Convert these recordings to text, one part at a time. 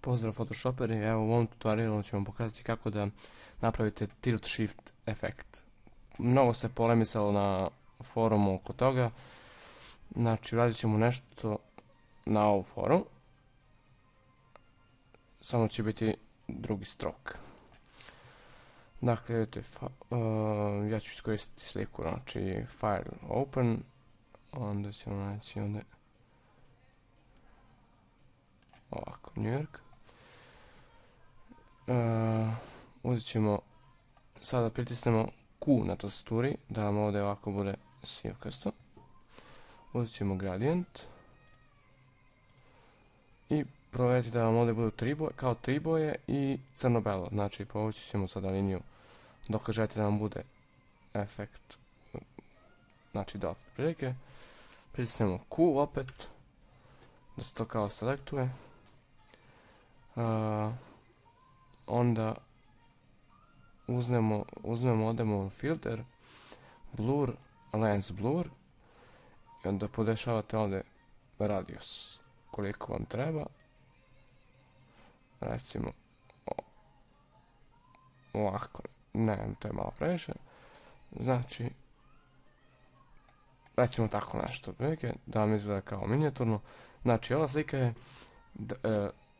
Pozdrav Photoshoperi, evo u ovom tutorialu ćemo pokazati kako da napravite tilt shift efekt. Mnogo se polemisalo na forumu oko toga, znači radit ćemo nešto na ovu foru, samo će biti drugi strok. Dakle, ja ću iskoristiti sliku, znači file open, onda ćemo naći ovdje ovako, New York. Uzet ćemo, sada pritisnemo Q na tastaturi, da vam ovdje ovako bude sivkasto. Uzet ćemo gradient i provjeriti da vam ovdje budu kao tri boje i crno-belo. Znači povući ćemo sada liniju dok želite da vam bude efekt, znači dot prilike. Pritisnemo Q opet, da se to kao selektuje. Onda odemo u filter, blur, lens blur i onda podešavate ovdje radius koliko vam treba, recimo ovako, ne, to je malo previše, znači recimo tako nešto da vam izgleda kao minijaturno. Znači ova slika je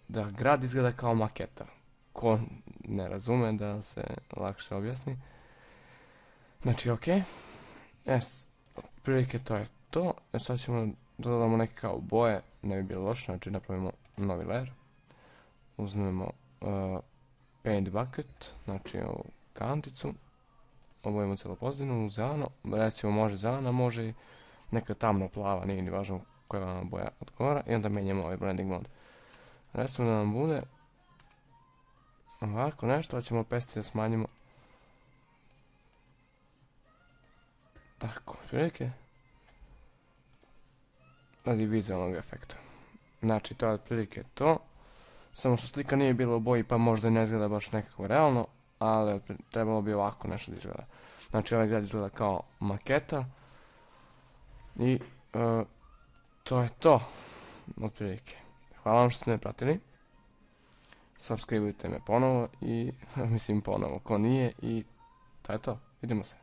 da grad izgleda kao maketa. Ko ne razume, da se lakše objasni. Znači ok, prilike to je to. Sad ćemo dodamo neke kao boje, ne bi bilo loše, znači napravimo novi layer. Uzmemo paint bucket, znači ovu kanticu, obojimo cijelu pozadinu u zeleno, recimo može zelena, može i neka tamno plava, nije ni važno koja vam boja odgovara, i onda menjamo ovaj blending mode. Recimo da nam bude ovako nešto, a ćemo opet da smanjimo tako, prilike radi vizualnog efekta. Znači to je otprilike to, samo što slika nije bila u boji pa možda ne izgleda baš nekako realno, ali trebalo bi ovako nešto da izgleda. Znači ovaj grad izgleda kao maketa i to je to otprilike. Hvala vam što ste me pratili, subscribeujte me ponovo i mislim ponovo ko nije, i to je to, vidimo se.